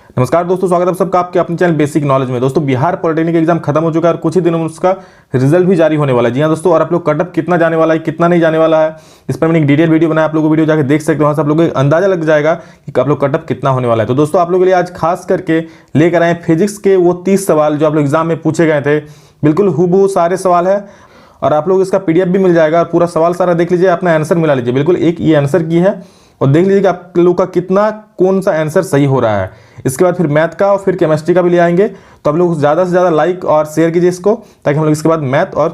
नमस्कार दोस्तों, स्वागत है आप सबका आपके अपने चैनल बेसिक नॉलेज में। दोस्तों, बिहार पॉलिटेक्निक एग्जाम खत्म हो चुका है और कुछ ही दिनों में उसका रिजल्ट भी जारी होने वाला है। जी हाँ दोस्तों, और आप लोग कटअप कितना जाने वाला है, कितना नहीं जाने वाला है, इस पर मैंने एक डिटेल वीडियो बनाया, आप लोगों को वीडियो जाकर देख सकते हो। वहाँ से आप लोगों को अंदाजा लग जाएगा कि आप लोग कटअप कितना होने वाला है। तो दोस्तों, आप लोगों के लिए आज खास करके लेकर आए फिजिक्स के वो 30 सवाल जो आप लोग एग्जाम में पूछे गए थे। बिल्कुल हूबहू सारे सवाल है और आप लोग इसका PDF भी मिल जाएगा और पूरा सवाल सारा देख लीजिए, अपना आंसर मिला लीजिए। बिल्कुल एक ये आंसर की है और देख लीजिए कि आप लोग का कितना कौन सा आंसर सही हो रहा है। इसके बाद फिर मैथ का और फिर केमिस्ट्री का भी ले आएंगे। तो आप लोग ज़्यादा से ज़्यादा लाइक और शेयर कीजिए इसको, ताकि हम लोग इसके बाद मैथ और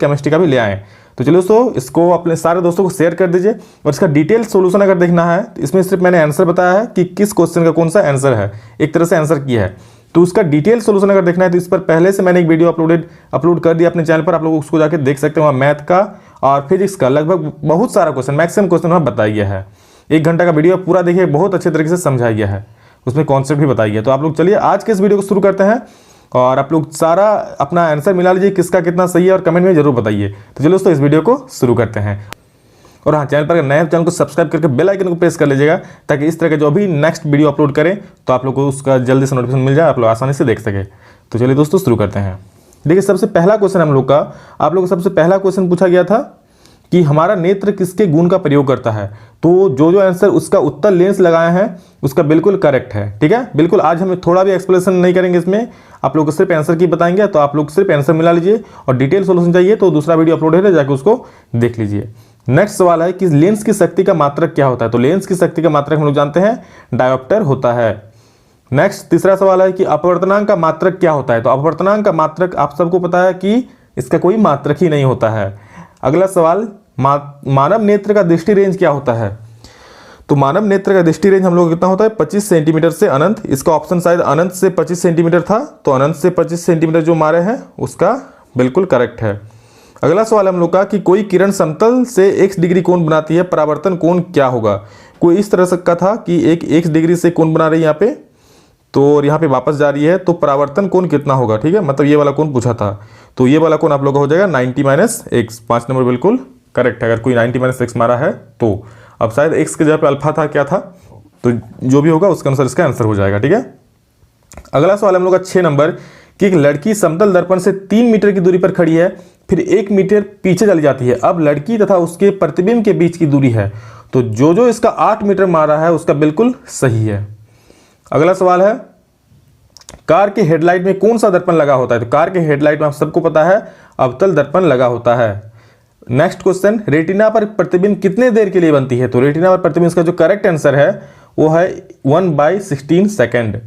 केमिस्ट्री का भी ले आएँ। तो चलिए दोस्तों, इसको अपने सारे दोस्तों को शेयर कर दीजिए। और इसका डिटेल सोल्यूशन अगर देखना है तो इसमें सिर्फ मैंने आंसर बताया है कि किस क्वेश्चन का कौन सा आंसर है, एक तरह से आंसर किया है। तो उसका डिटेल सोल्यूशन अगर देखना है तो इस पर पहले से मैंने एक वीडियो अपलोड कर दिया अपने चैनल पर, आप लोग उसको जाके देख सकते हो। वहाँ मैथ का और फिजिक्स का लगभग बहुत सारा क्वेश्चन, मैक्सिमम क्वेश्चन वहाँ बताया गया है। 1 घंटा का वीडियो पूरा देखिए, बहुत अच्छे तरीके से समझाया गया है, उसमें कॉन्सेप्ट भी बताया गया। तो आप लोग चलिए आज के इस वीडियो को शुरू करते हैं और आप लोग सारा अपना आंसर मिला लीजिए, किसका कितना सही है और कमेंट में जरूर बताइए। तो चलिए दोस्तों, इस वीडियो को शुरू करते हैं। और हाँ, चैनल पर अगर नए चैनल को सब्सक्राइब करके बेल आइकन को प्रेस कर लीजिएगा, ताकि इस तरह के जो भी नेक्स्ट वीडियो अपलोड करें तो आप लोग को उसका जल्दी से नोटिफिकेशन मिल जाए, आप लोग आसानी से देख सके। तो चलिए दोस्तों, शुरू करते हैं। देखिए, सबसे पहला क्वेश्चन हम लोग का, आप लोग को सबसे पहला क्वेश्चन पूछा गया था कि हमारा नेत्र किसके गुण का प्रयोग करता है। तो जो आंसर उसका उत्तर लेंस लगाए हैं उसका बिल्कुल करेक्ट है। ठीक है, बिल्कुल आज हम थोड़ा भी एक्सप्लेनेशन नहीं करेंगे इसमें, आप लोग को सिर्फ आंसर की बताएंगे। तो आप लोग सिर्फ आंसर मिला लीजिए और डिटेल सोल्यूशन चाहिए तो दूसरा वीडियो अपलोड है, जाके उसको देख लीजिए। नेक्स्ट सवाल है कि लेंस की शक्ति का मात्रक क्या होता है। तो लेंस की शक्ति का मात्रक हम लोग जानते हैं डायोप्टर होता है। नेक्स्ट तीसरा सवाल है कि अपवर्तनांक का मात्रक क्या होता है। तो अपवर्तनांक का मात्रक आप सबको पता है कि इसका कोई मात्रक ही नहीं होता है। अगला सवाल, मानव नेत्र का दृष्टि रेंज क्या होता है। तो मानव नेत्र का दृष्टि रेंज हम लोग कितना होता है, 25 सेंटीमीटर से अनंत। इसका ऑप्शन शायद अनंत से 25 सेंटीमीटर था, तो अनंत से 25 सेंटीमीटर जो मारे हैं उसका बिल्कुल करेक्ट है। अगला सवाल हम लोग का कि कोई किरण समतल से x डिग्री कोण बनाती है, परावर्तन कोण क्या होगा। कोई इस तरह से का था कि एक x डिग्री से कोण बना रही है यहाँ पे, तो यहाँ पे वापस जा रही है, तो परावर्तन कोण कितना होगा। ठीक है, मतलब ये वाला कोण पूछा था, तो ये वाला कोण आप लोग का हो जाएगा 90 - x। 5 नंबर बिल्कुल करेक्ट है। अगर कोई 90 - x मारा है तो अब शायद x के जगह पे अल्फा था, क्या था, तो जो भी होगा उसके अनुसार इसका आंसर हो जाएगा। ठीक है, अगला सवाल हम लोग का 6 नंबर कि एक लड़की समतल दर्पण से 3 मीटर की दूरी पर खड़ी है, फिर 1 मीटर पीछे चली जाती है। अब लड़की तथा उसके प्रतिबिंब के बीच की दूरी है। तो जो इसका 8 मीटर मारा है उसका बिल्कुल सही है। अगला सवाल है, कार के हेडलाइट में कौन सा दर्पण लगा होता है। तो कार के हेडलाइट में आप सबको पता है अवतल दर्पण लगा होता है। नेक्स्ट क्वेश्चन, रेटिना पर प्रतिबिंब कितने देर के लिए बनती है। तो रेटिना पर प्रतिबिंब का जो करेक्ट आंसर है वो है 1/16 सेकेंड।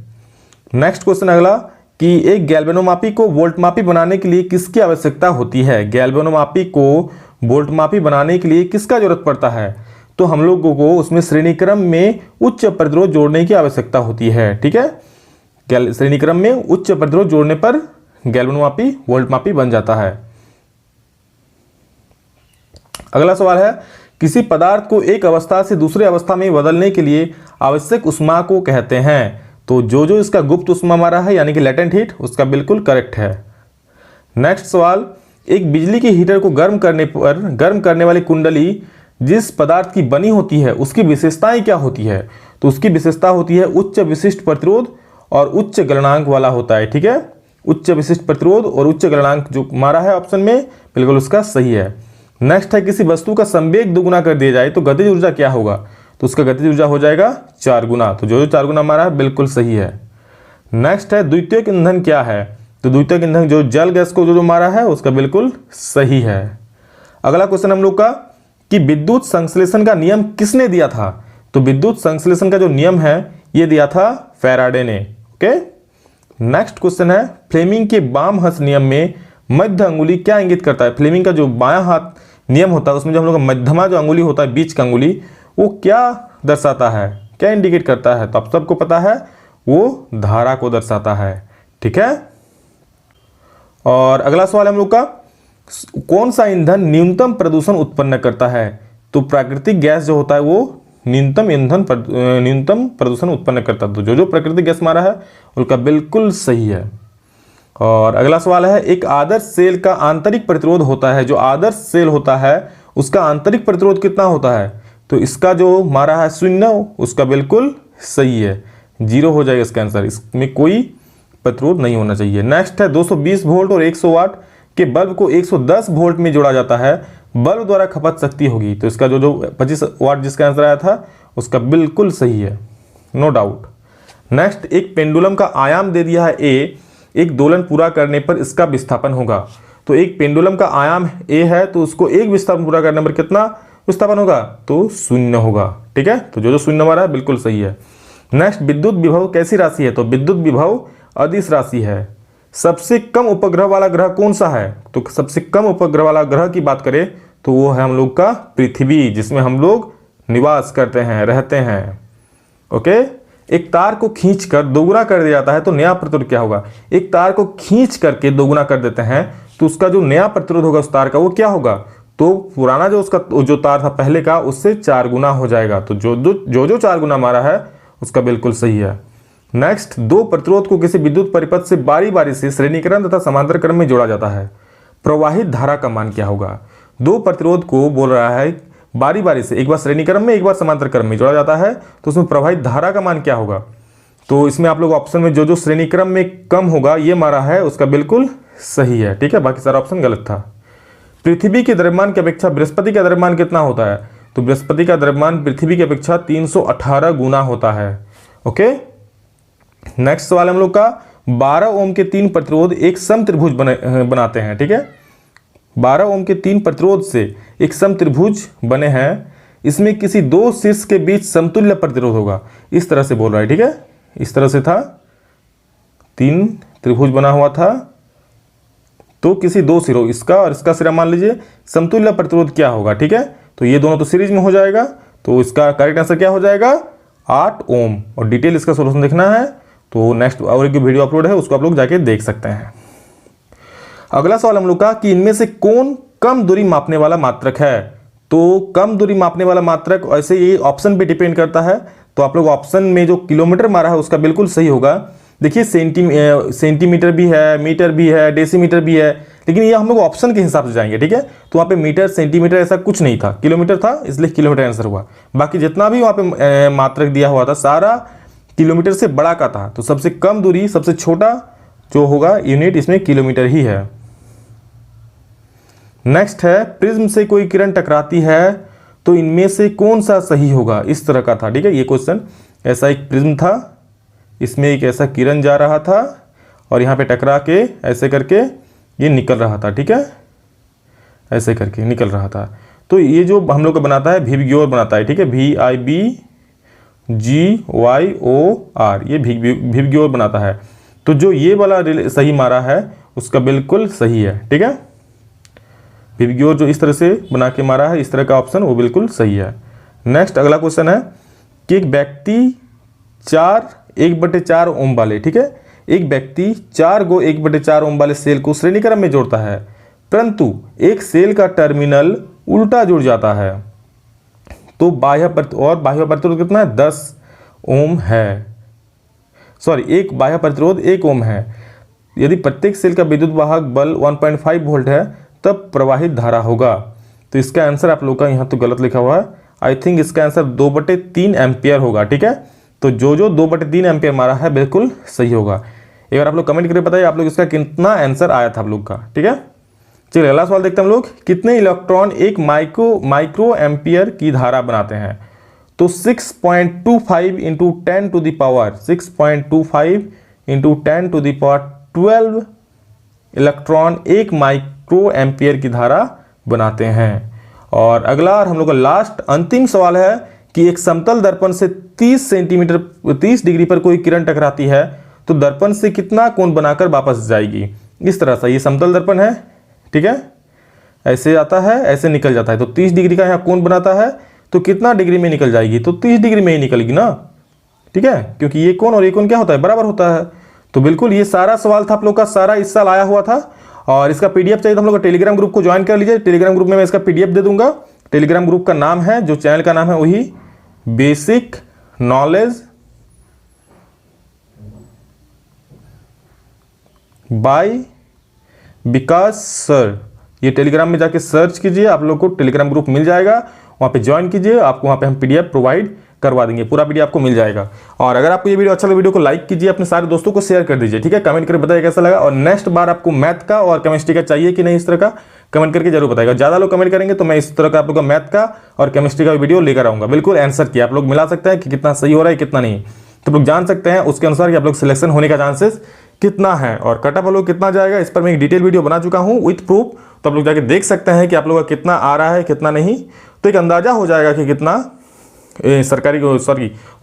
नेक्स्ट क्वेश्चन अगला कि एक गैल्वेनोमापी को वोल्टमापी बनाने के लिए किसकी आवश्यकता होती है। गैल्वेनोमापी को वोल्टमापी बनाने के लिए किसका जरूरत पड़ता है। तो हम लोगों को उसमें श्रेणी क्रम में उच्च प्रतिरोध जोड़ने की आवश्यकता होती है। ठीक है, श्रेणी क्रम में उच्च प्रतिरोध जोड़ने पर गैल्वेनोमापी वोल्टमापी बन जाता है। अगला सवाल है, किसी पदार्थ को एक अवस्था से दूसरी अवस्था में बदलने के लिए आवश्यक ऊष्मा को कहते हैं। तो जो इसका गुप्त ऊष्मा मारा है यानी कि लेटेंट हीट, उसका बिल्कुल करेक्ट है। नेक्स्ट सवाल, एक बिजली के हीटर को गर्म करने वाली कुंडली जिस पदार्थ की बनी होती है उसकी विशेषताएं क्या होती है। तो उसकी विशेषता होती है उच्च विशिष्ट प्रतिरोध और उच्च गलनांक वाला होता है। ठीक है, उच्च विशिष्ट प्रतिरोध और उच्च गलनांक जो मारा है ऑप्शन में, बिल्कुल उसका सही है। नेक्स्ट है, किसी वस्तु का संवेग 2 गुना कर दिया जाए तो गतिज ऊर्जा क्या होगा। तो उसका गतिज ऊर्जा हो जाएगा 4 गुना। तो जो 4 गुना मारा है बिल्कुल सही है। नेक्स्ट है, द्वितीयक ईंधन क्या है। तो द्वितीयक ईंधन जो जल गैस को जो मारा है उसका बिल्कुल सही है। अगला क्वेश्चन हम लोग का कि विद्युत संश्लेषण का नियम किसने दिया था। तो विद्युत संश्लेषण का जो नियम है ये दिया था फैराडे ने। ओके, नेक्स्ट क्वेश्चन है, फ्लेमिंग के बाम हस्त नियम में मध्य अंगुली क्या इंगित करता है। फ्लेमिंग का जो बायां हाथ नियम होता है उसमें जो हम लोग का मध्यमा जो अंगुली होता है, बीच का अंगुली, वो क्या दर्शाता है, क्या इंडिकेट करता है। तो आप सबको पता है वो धारा को दर्शाता है। ठीक है, और अगला सवाल हम लोग का, कौन सा ईंधन न्यूनतम प्रदूषण उत्पन्न करता है। तो प्राकृतिक गैस जो होता है वो न्यूनतम प्रदूषण उत्पन्न करता है। तो जो प्राकृतिक गैस मारा है उसका बिल्कुल सही है। और अगला सवाल है, एक आदर्श सेल का आंतरिक प्रतिरोध होता है। जो आदर्श सेल होता है उसका आंतरिक प्रतिरोध कितना होता है। तो इसका जो मारा है 0, उसका बिल्कुल सही है। जीरो हो जाएगा इसका आंसर, इसमें कोई प्रतिरोध नहीं होना चाहिए। नेक्स्ट है 220 वोल्ट और 100 वाट के बल्ब को 110 वोल्ट में जोड़ा जाता है, बल्ब द्वारा खपत शक्ति होगी। तो इसका जो 25 वाट जिसका आंसर आया था उसका बिल्कुल सही है, नो डाउट। नेक्स्ट, एक पेंडुलम का आयाम दे दिया है ए, एक दोलन पूरा करने पर इसका विस्थापन होगा। तो एक पेंडुलम का आयाम ए है तो उसको एक विस्थापन पूरा करने पर कितना विस्थापन होगा, तो 0 होगा। ठीक है, तो जो 0 हमारा बिल्कुल सही है। नेक्स्ट, विद्युत विभव कैसी राशि है, तो विद्युत विभव अदिश राशि है। सबसे कम उपग्रह वाला ग्रह कौन सा है, तो सबसे कम उपग्रह वाला ग्रह की बात करें तो वो है हम लोग का पृथ्वी, जिसमें हम लोग निवास करते हैं, रहते हैं। ओके, एक तार को खींचकर दोगुना कर दिया जाता है तो नया प्रतिरोध क्या होगा। एक तार को खींच करके दोगुना कर देते हैं तो उसका जो नया प्रतिरोध होगा उस तार का वो क्या होगा, तो पुराना जो उसका जो तार था पहले का उससे 4 गुना हो जाएगा। तो जो 4 गुना हमारा है उसका बिल्कुल सही है। नेक्स्ट, दो प्रतिरोध को किसी विद्युत परिपथ से बारी बारी से श्रेणीक्रम तथा समांतर क्रम में जोड़ा जाता है, प्रवाहित धारा का मान क्या होगा। दो प्रतिरोध को बोल रहा है बारी बारी से, एक बार श्रेणी क्रम में एक बार समांतर क्रम में जोड़ा जाता है, तो उसमें प्रवाहित धारा का मान क्या होगा। तो इसमें आप लोग ऑप्शन में जो श्रेणी क्रम में कम होगा ये मारा है उसका बिल्कुल सही है। ठीक है, बाकी सारा ऑप्शन गलत था। पृथ्वी के द्रव्यमान की अपेक्षा बृहस्पति का द्रव्यमान कितना होता है, तो बृहस्पति का द्रव्यमान पृथ्वी की अपेक्षा 318 गुना होता है। ओके, नेक्स्ट सवाल हम लोग का 12 ओम के 3 प्रतिरोध एक सम त्रिभुज बनाते हैं। ठीक है, 12 ओम के 3 प्रतिरोध से एक सम त्रिभुज बने हैं, इसमें किसी दो शीर्ष के बीच समतुल्य प्रतिरोध होगा, इस तरह से बोल रहा है। ठीक है, इस तरह से था, 3 त्रिभुज बना हुआ था तो किसी दो सिरों, इसका और इसका सिरा मान लीजिए, समतुल्य प्रतिरोध क्या होगा। ठीक है, तो ये दोनों तो सीरीज में हो जाएगा, तो इसका करेक्ट आंसर क्या हो जाएगा 8 ओम। और डिटेल इसका सोल्यूशन देखना है तो नेक्स्ट और एक वीडियो अपलोड है उसको आप लोग जाके देख सकते हैं। अगला सवाल हम लोग का कि इनमें से कौन कम दूरी मापने वाला मात्रक है। तो कम दूरी मापने वाला मात्रक ऐसे ये ऑप्शन पे डिपेंड करता है, तो आप लोग ऑप्शन में जो किलोमीटर मारा है उसका बिल्कुल सही होगा। देखिए सेंटीमीटर भी है, मीटर भी है, डेसीमीटर भी है, लेकिन ये हम लोग ऑप्शन के हिसाब से जाएंगे। ठीक है, तो वहाँ पे मीटर सेंटीमीटर ऐसा कुछ नहीं था, किलोमीटर था इसलिए किलोमीटर आंसर हुआ। बाकी जितना भी वहाँ पे मात्रक दिया हुआ था सारा किलोमीटर से बड़ा का था, तो सबसे कम दूरी सबसे छोटा जो होगा यूनिट इसमें किलोमीटर ही है। नेक्स्ट है, प्रिज्म से कोई किरण टकराती है तो इनमें से कौन सा सही होगा, इस तरह का था। ठीक है, ये क्वेश्चन, ऐसा एक प्रिज्म था, इसमें एक ऐसा किरण जा रहा था और यहाँ पे टकरा के ऐसे करके ये निकल रहा था। ठीक है, ऐसे करके निकल रहा था, तो ये जो हम लोग का बनाता है विबग्योर बनाता है। ठीक है, VIBGYOR, ये विबग्योर बनाता है। तो जो ये वाला सही मारा है उसका बिल्कुल सही है। ठीक है, विबग्योर जो इस तरह से बना के मारा है, इस तरह का ऑप्शन, वो बिल्कुल सही है। नेक्स्ट अगला क्वेश्चन है कि एक व्यक्ति 1/4 ओम वाले, ठीक है, एक व्यक्ति 4 गो 1/4 ओम वाले सेल को श्रेणीक्रम में जोड़ता है, परंतु एक सेल का टर्मिनल उल्टा जुड़ जाता है, तो बाह्य प्रतिरोध कितना है 10 ओम है। सॉरी, एक बाह्य प्रतिरोध 1 ओम है। यदि प्रत्येक सेल का विद्युत वाहक बल 1.5 वोल्ट है तब प्रवाहित धारा होगा। तो इसका आंसर आप लोग का यहाँ तो गलत लिखा हुआ है, आई थिंक इसका आंसर 2/3 एम्पियर होगा। ठीक है, तो जो 2/3 एम्पियर मारा है बिल्कुल सही होगा। एक बार आप लोग कमेंट करके बताइए आप लोग इसका कितना आंसर आया था आप लोग का। ठीक है, चलिए अगला सवाल देखते हैं हम लोग, कितने इलेक्ट्रॉन एक माइक्रो एम्पियर की धारा बनाते हैं। तो 6.25 into 10 to the power 6.25 into 10 to the power 12 electron एक माइक्रो एम्पियर की धारा बनाते हैं। और अगला हम लोग का लास्ट अंतिम सवाल है कि एक समतल दर्पण से 30 डिग्री पर कोई किरण टकराती है तो दर्पण से कितना कोण बनाकर वापस जाएगी। इस तरह से ये समतल दर्पण है, ठीक है, ऐसे आता है ऐसे निकल जाता है, तो 30 डिग्री का यहाँ कोण बनाता है तो कितना डिग्री में निकल जाएगी, तो 30 डिग्री में ही निकलेगी ना। ठीक है, क्योंकि ये कोण और ये कोण क्या होता है बराबर होता है। तो बिल्कुल ये सारा सवाल था आप लोग का, सारा इस साल आया हुआ था। और इसका पीडीएफ चाहिए तो हम लोग टेलीग्राम ग्रुप को ज्वाइन कर लीजिए। टेलीग्राम ग्रुप में मैं इसका पीडीएफ दे दूंगा। टेलीग्राम ग्रुप का नाम है, जो चैनल का नाम है वही basic knowledge by Vikas sir. ये टेलीग्राम में जाके सर्च कीजिए, आप लोग को टेलीग्राम ग्रुप मिल जाएगा, वहाँ पे ज्वाइन कीजिए, आपको वहाँ पे हम पीडीएफ प्रोवाइड करवा देंगे, पूरा वीडियो आपको मिल जाएगा। और अगर आपको ये वीडियो अच्छा लगे, वीडियो को लाइक कीजिए, अपने सारे दोस्तों को शेयर कर दीजिए, ठीक है। कमेंट करके बताइए कैसा लगा। और नेक्स्ट बार आपको मैथ का और केमिस्ट्री का चाहिए कि नहीं, इस तरह का कमेंट करके जरूर बताएगा। ज़्यादा लोग कमेंट करेंगे तो मैं इस तरह का आप लोग का मैथ का और केमिस्ट्री का वीडियो लेकर आऊँगा। बिल्कुल आंसर किया आप लोग मिला सकते हैं कि कितना सही हो रहा है कितना नहीं, तो आप लोग जान सकते हैं उसके अनुसार कि आप लोग सिलेक्शन होने का चांसेस कितना है और कट ऑफ आप लोग कितना जाएगा। इस पर मैं एक डिटेल वीडियो बना चुका हूँ विथ प्रूफ, तो आप लोग जाके देख सकते हैं कि आप लोग का कितना आ रहा है कितना नहीं, तो एक अंदाजा हो जाएगा कि कितना सरकारी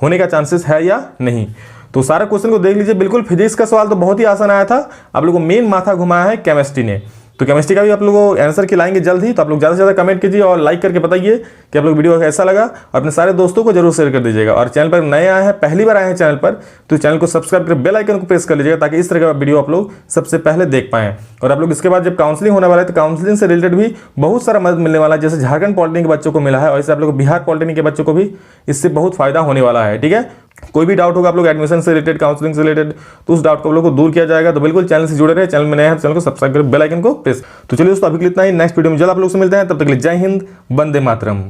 होने का चांसेस है या नहीं। तो सारा क्वेश्चन को देख लीजिए। बिल्कुल फिजिक्स का सवाल तो बहुत ही आसान आया था, आप लोगों को मेन माथा घुमाया है केमिस्ट्री ने। तो केमिस्ट्री का भी आप लोगों को आंसर खिलाएंगे जल्द ही, तो आप लोग ज़्यादा से ज़्यादा कमेंट कीजिए और लाइक करके बताइए कि आप लोग वीडियो कैसा लगा, और अपने सारे दोस्तों को जरूर शेयर कर दीजिएगा। और चैनल पर नए आए हैं, पहली बार आए हैं चैनल पर, तो चैनल को सब्सक्राइब कर बेल आइकन को प्रेस कर लीजिएगा ताकि इस तरह का वीडियो आप लोग सबसे पहले देख पाएं। और आप लोग इसके बाद जब काउंसलिंग होने वाला है तो काउंसलिंग से रिलेटेड भी बहुत सारा मदद मिलने वाला है, जैसे झारखंड पॉलिटेक्निक के बच्चों को मिला है, और इससे आप लोग बिहार पॉलिटेक्निक के बच्चों को भी इससे बहुत फायदा होने वाला है, ठीक है। कोई भी डाउट होगा आप लोग एडमिशन से रिलेटेड, काउंसलिंग से रिलेटेड, तो उस डाउट को आप लोग को दूर किया जाएगा। तो बिल्कुल चैनल से जुड़े रहे, चैनल में नए हैं चैनल को सब्सक्राइब कर बेल आइकन को प्रेस। तो चलिए दोस्तों अभी के लिए इतना ही, नेक्स्ट वीडियो में जल्द आप लोग से मिलते हैं, तब तक के लिए जय हिंद, वंदे मातरम।